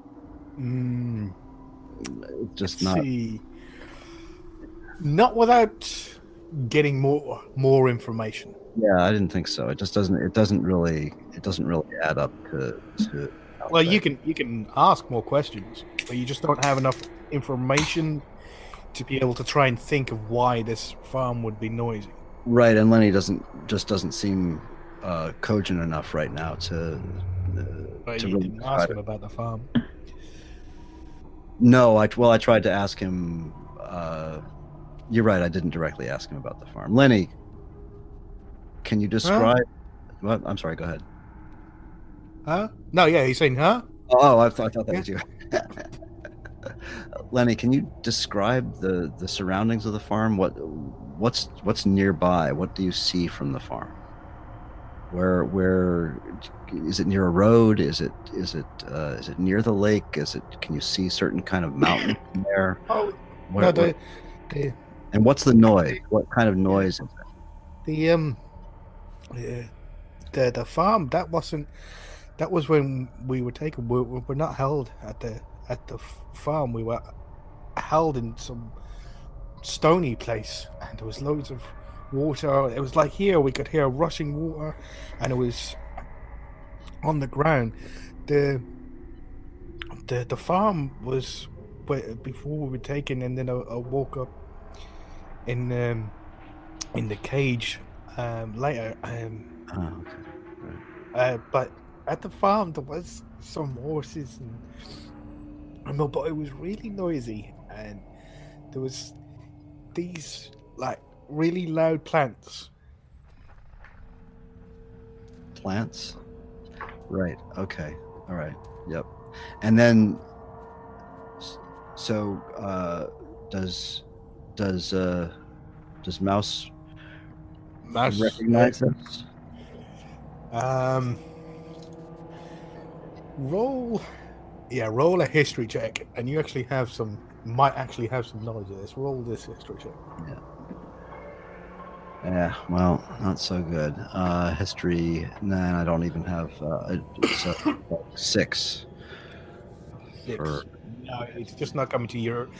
Speaker 2: Just not. See.
Speaker 1: Not without getting more information.
Speaker 2: Yeah, I didn't think so. It just doesn't. It doesn't really add up to
Speaker 1: Well, you can ask more questions, but you just don't have enough information to be able to try and think of why this farm would be noisy.
Speaker 2: Right, and Lenny doesn't seem cogent enough right now to.
Speaker 1: But you didn't ask him about the farm.
Speaker 2: No, I tried to ask him. You're right. I didn't directly ask him about the farm. Lenny, can you describe? What? I'm sorry. Go ahead.
Speaker 1: Huh? No, yeah, he's saying, huh?
Speaker 2: Oh, I thought that was you. Lenny, can you describe the surroundings of the farm? What's nearby? What do you see from the farm? Where is it? Near a road? Is it near the lake? Can you see certain kind of mountain there?
Speaker 1: Oh, no,
Speaker 2: and what's the noise? What kind of noise is
Speaker 1: it? The farm, that was when we were taken. We're not held at the farm. We were held in some stony place, and there was loads of water. It was like here we could hear rushing water, and it was on the ground. The farm was before we were taken, and then I woke up in the cage later. But at the farm there was some horses, and but it was really noisy, and there was these like really loud plants.
Speaker 2: Plants. Right. Okay. All right. Yep. And then, so does Mouse recognize us?
Speaker 1: Roll a history check, and you actually might actually have some knowledge of this. Roll this history check.
Speaker 2: Yeah, well, not so good. History, I don't even have so, 6.
Speaker 1: No, it's just not coming to your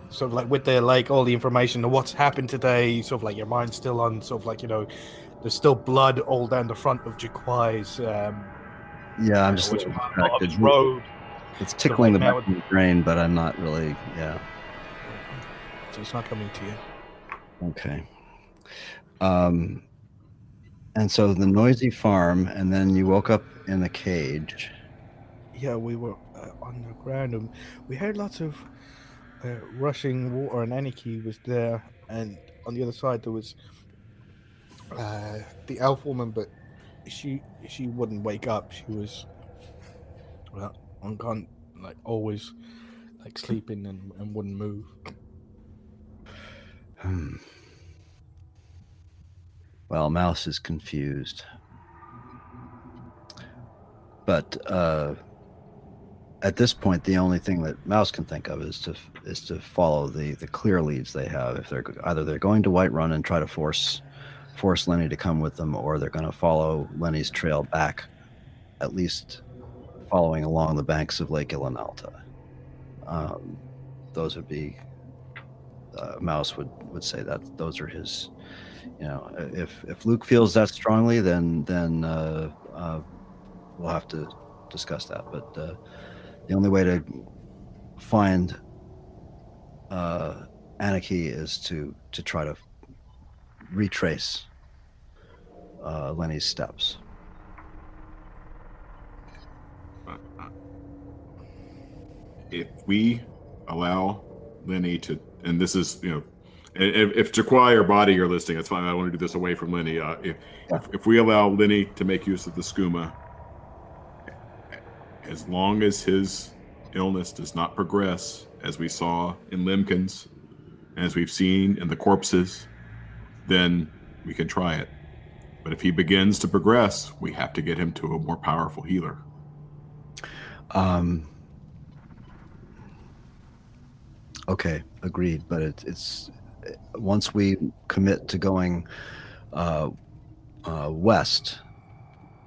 Speaker 1: sort of like with the like all the information of what's happened today. Sort of like your mind's still on sort of like there's still blood all down the front of Jaquai's.
Speaker 2: Yeah, I'm just
Speaker 1: which
Speaker 2: distracted.
Speaker 1: road.
Speaker 2: It's tickling the
Speaker 1: like
Speaker 2: back of my brain, but I'm not really. Yeah.
Speaker 1: So it's not coming to you.
Speaker 2: Okay. And so the noisy farm, and then you woke up in the cage.
Speaker 1: Yeah, we were on the ground, and we heard lots of rushing water, and Aniki was there, and on the other side there was the elf woman, but she wouldn't wake up. She was on like always like sleeping and wouldn't move.
Speaker 2: Well, Mouse is confused, but at this point, the only thing that Mouse can think of is to follow the clear leads they have. If they're going to Whiterun and try to force Lenny to come with them, or they're going to follow Lenny's trail back, at least following along the banks of Lake Ilanalta. Those would be Mouse would say that those are his. If Luke feels that strongly, then we'll have to discuss that. But the only way to find Aniki is to try to retrace Lenny's steps.
Speaker 3: If we allow Lenny to, and this is, if Jaquai or Body are listening, it's fine. I want to do this away from Lenny. If we allow Lenny to make use of the skooma, as long as his illness does not progress, as we saw in Limkins, as we've seen in the corpses, then we can try it. But if he begins to progress, we have to get him to a more powerful healer.
Speaker 2: Okay, agreed. But it's once we commit to going west,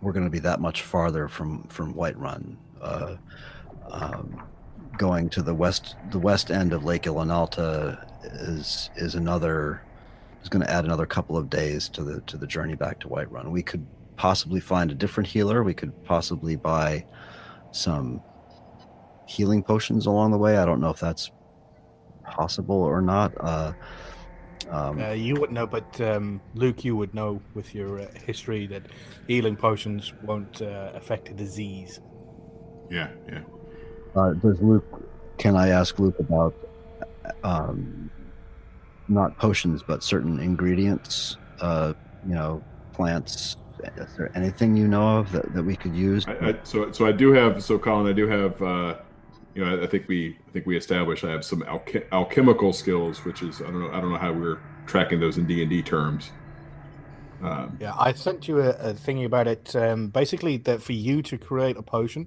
Speaker 2: we're going to be that much farther from Whiterun. Going to the west end of Lake Ilanalta is going to add another couple of days to the journey back to Whiterun. We could possibly find a different healer. We could possibly buy some healing potions along the way. I don't know if that's possible or not.
Speaker 1: You wouldn't know, but Luke, you would know with your history that healing potions won't affect a disease.
Speaker 3: Yeah.
Speaker 2: Does Luke? Can I ask Luke about not potions, but certain ingredients? Plants. Is there anything you know of that we could use?
Speaker 3: So I do have. So Colin, I do have. I think we established I have some alchemical skills, which is I don't know how we're tracking those in D&D terms.
Speaker 1: Yeah, I sent you a thingy about it. Basically, that for you to create a potion,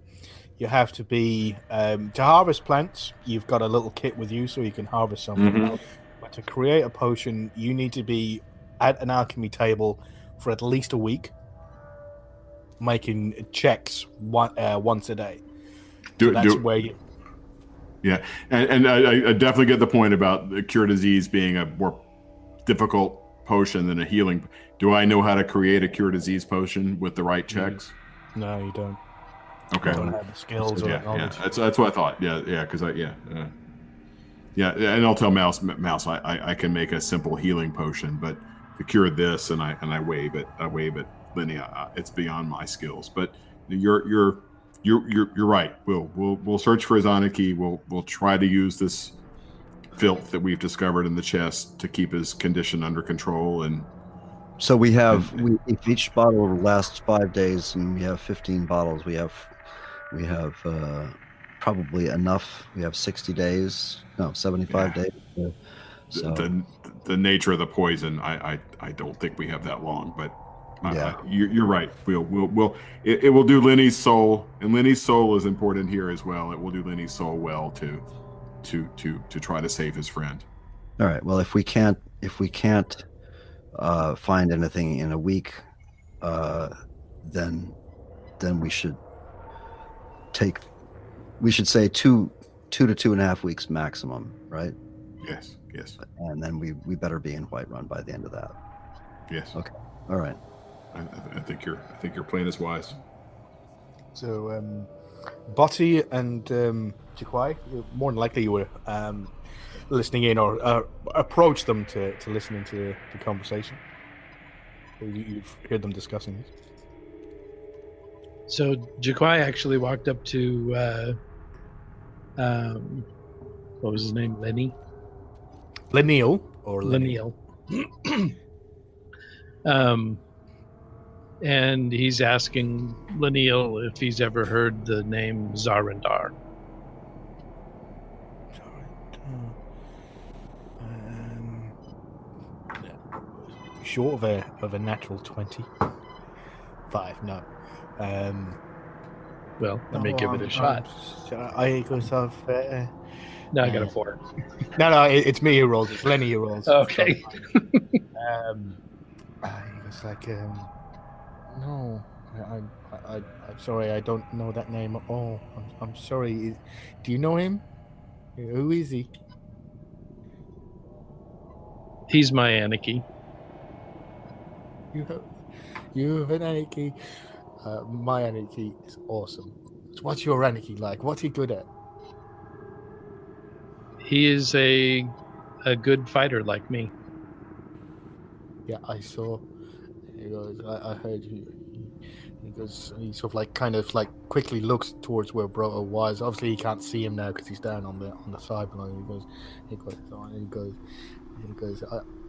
Speaker 1: you have to be to harvest plants. You've got a little kit with you, so you can harvest something. Mm-hmm. But to create a potion, you need to be at an alchemy table for at least a week, making checks once a day. Where you.
Speaker 3: Yeah, and I definitely get the point about the cure disease being a more difficult potion than a healing. Do I know how to create a cure disease potion with the right checks?
Speaker 1: No, you don't.
Speaker 3: Okay.
Speaker 1: You don't have the skills or the knowledge.
Speaker 3: Yeah, that's what I thought. Yeah, because and I'll tell Mouse, I can make a simple healing potion, but to cure this, and I wave it, Lenny, it's beyond my skills. But you're right. We'll search for his Aniki. We'll try to use this filth that we've discovered in the chest to keep his condition under control. And
Speaker 2: So if each bottle lasts 5 days, and we have 15 bottles, we have probably enough. We have 60 days, no, 75 days. So
Speaker 3: the nature of the poison, I don't think we have that long, but
Speaker 2: Yeah.
Speaker 3: You're right. It will do Lenny's soul, and Lenny's soul is important here as well. It will do Lenny's soul well to try to save his friend.
Speaker 2: All right. Well, if we can't find anything in a week, then we should say two to 2.5 weeks maximum, right?
Speaker 3: Yes.
Speaker 2: And then we better be in Whiterun by the end of that.
Speaker 3: Yes.
Speaker 2: Okay. All right.
Speaker 3: I think your plan is wise.
Speaker 1: So, Botti and Jaquai, more than likely you were listening in or approached them to listen into the conversation. You've heard them discussing this.
Speaker 4: So Jaquai actually walked up to what was his name?
Speaker 1: Lenneal or
Speaker 4: Lenneal. And he's asking Lenneal if he's ever heard the name Zarindar.
Speaker 1: Short of a natural 25, no.
Speaker 4: Well, let me give it a shot.
Speaker 1: I
Speaker 4: got a 4.
Speaker 1: No, it's me who rolls. It's Lenny who rolls.
Speaker 4: Okay.
Speaker 1: He was like, no, I'm sorry, I don't know that name at all. I'm sorry. Do you know him? Who is he?
Speaker 4: He's my Anarchy.
Speaker 1: You have an Anarchy. My Anarchy is awesome. So what's your Anarchy like? What's he good at?
Speaker 4: He is a good fighter like me.
Speaker 1: Yeah, I saw. He goes, I heard you. He goes, he sort of kind of quickly looks towards where Broto was. Obviously, he can't see him now because he's down on the sideline. He goes,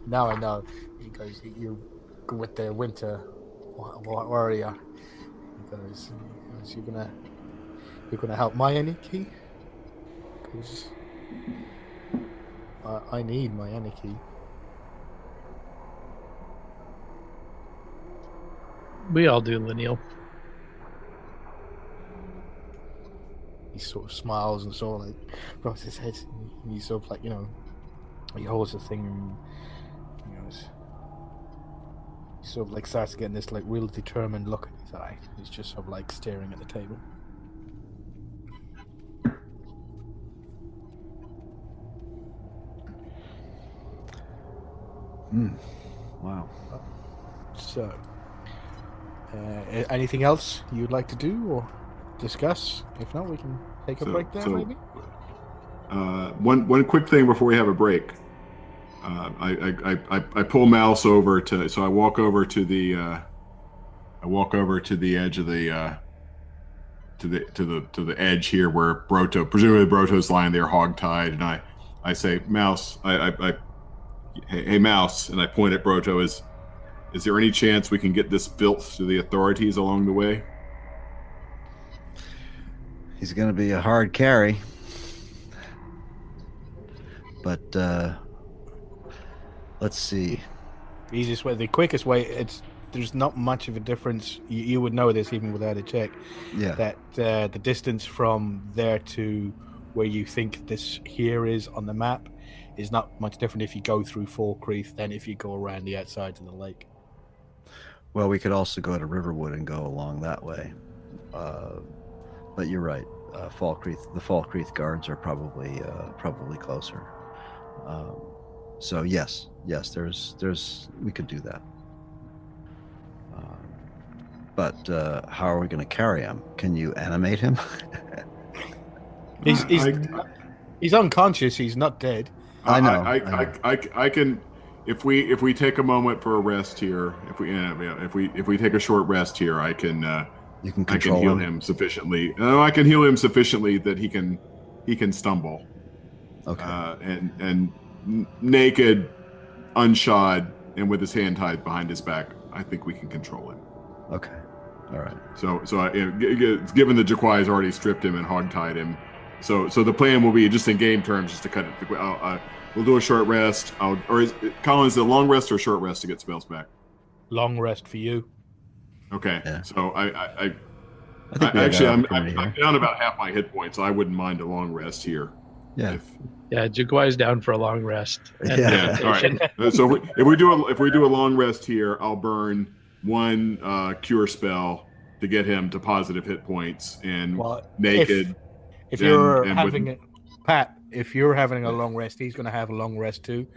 Speaker 1: now I know. He goes, you with the winter warrior. He goes, you're gonna help my Anarchy? Because I need my Anarchy.
Speaker 4: We all do, Lenneal.
Speaker 1: He sort of smiles and sort of rubs his head. He sort of he holds the thing and he sort of starts getting this real determined look in his eye. He's just sort of staring at the table.
Speaker 2: Wow.
Speaker 1: So, anything else you'd like to do or discuss? If not, we can take a break there, maybe.
Speaker 3: One quick thing before we have a break. I pull Mouse over to. So I walk over to the edge of the to the edge here where presumably Broto's lying there hogtied, and I say, Mouse, hey Mouse, and I point at Broto. Is there any chance we can get this filth to the authorities along the way?
Speaker 2: He's going to be a hard carry. But let's see.
Speaker 1: Easiest way, the quickest way, there's not much of a difference. You would know this even without a check.
Speaker 2: Yeah.
Speaker 1: That the distance from there to where you think this here is on the map is not much different if you go through Falkreath than if you go around the outsides of the lake.
Speaker 2: Well, we could also go to Riverwood and go along that way. But you're right. The Falkreath guards are probably closer. So yes, there's we could do that. But how are we going to carry him? Can you animate him?
Speaker 1: He's unconscious. He's not dead.
Speaker 2: I know.
Speaker 3: I can. If we take a moment for a rest here, if we take a short rest here, I can.
Speaker 2: You can
Speaker 3: I can heal him sufficiently. I can heal him sufficiently that he can stumble.
Speaker 2: Okay.
Speaker 3: And naked, unshod, and with his hand tied behind his back, I think we can control him.
Speaker 2: Okay. All right.
Speaker 3: So given that Jaquai has already stripped him and hogtied him, so the plan will be, just in game terms, just to cut it. We'll do a short rest. Colin, is it a long rest or a short rest to get spells back?
Speaker 1: Long rest for you.
Speaker 3: Okay.
Speaker 2: Yeah.
Speaker 3: So I'm
Speaker 2: here.
Speaker 3: down about half my hit points. So I wouldn't mind a long rest here.
Speaker 2: Yeah.
Speaker 4: Yeah, Jaguar's down for a long rest.
Speaker 2: Yeah.
Speaker 3: All right. So if we do a long rest here, I'll burn one cure spell to get him to positive hit points and naked.
Speaker 1: If you're having Pat, if you're having a long rest, he's going to have a long rest too.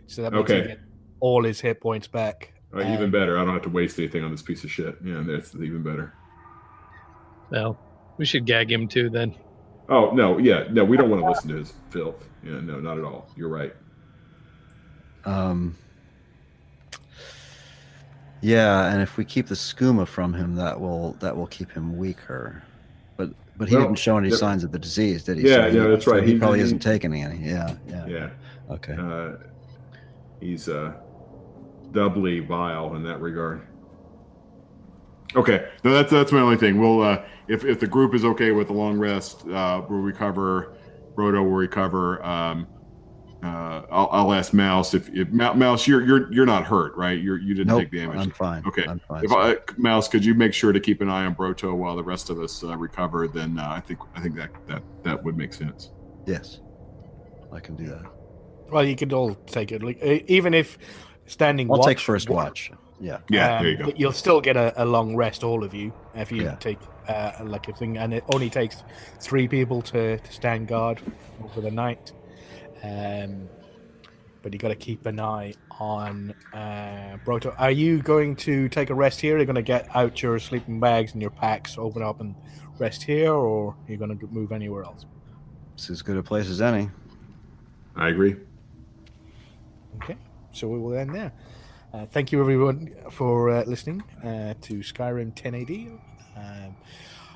Speaker 1: So that means he get all his hit points back.
Speaker 3: Even better. I don't have to waste anything on this piece of shit. Yeah, that's even better.
Speaker 4: Well, we should gag him too then.
Speaker 3: Oh, no. Yeah. No, we don't want to listen to his filth. Yeah, no, not at all. You're right.
Speaker 2: Yeah, and if we keep the skooma from him, that will keep him weaker. But he didn't show any signs of the disease, did he?
Speaker 3: Yeah, that's right.
Speaker 2: He probably isn't taking any. Yeah. Okay.
Speaker 3: He's doubly vile in that regard. Okay, no, that's my only thing. We'll if the group is okay with the long rest, we'll recover. Brodo will recover. I'll ask Mouse if Mouse, you're not hurt, right? You didn't take damage.
Speaker 2: I'm fine.
Speaker 3: Okay,
Speaker 2: I'm fine.
Speaker 3: Mouse, could you make sure to keep an eye on Broto while the rest of us recover? Then I think that would make sense.
Speaker 2: Yes, I can do that.
Speaker 1: Well, you could all take it, even if standing.
Speaker 2: I'll take first watch. Yeah.
Speaker 3: There you go.
Speaker 1: You'll still get a long rest, all of you, if you take a thing, and it only takes 3 people to stand guard over the night. But you got to keep an eye on Broto. Are you going to take a rest here? Are you going to get out your sleeping bags and your packs, open up and rest here, or are you going to move anywhere else?
Speaker 2: It's as good a place as any.
Speaker 3: I agree.
Speaker 1: Okay, so we will end there. Thank you, everyone, for listening to Skyrim 10AD. And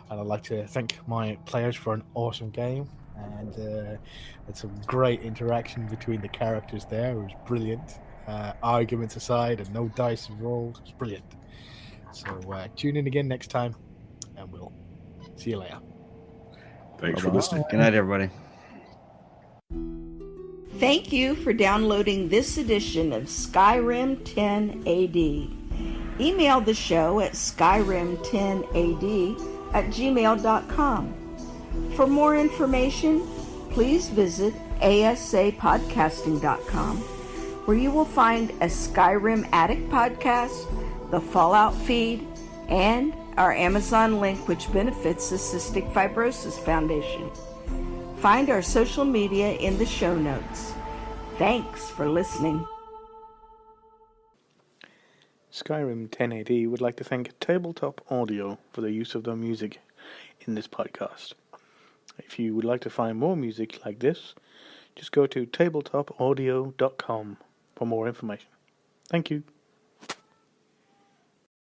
Speaker 1: I'd like to thank my players for an awesome game. And it's some great interaction between the characters there. It was brilliant. Arguments aside and no dice involved. It was brilliant. So tune in again next time, and we'll see you later.
Speaker 3: Thanks for listening.
Speaker 2: Good night, everybody.
Speaker 6: Thank you for downloading this edition of Skyrim 10AD. Email the show at skyrim10ad@gmail.com. For more information, please visit asapodcasting.com, where you will find a Skyrim Addict podcast, the Fallout feed, and our Amazon link, which benefits the Cystic Fibrosis Foundation. Find our social media in the show notes. Thanks for listening.
Speaker 1: Skyrim 10AD would like to thank Tabletop Audio for the use of their music in this podcast. If you would like to find more music like this, just go to tabletopaudio.com for more information. Thank you.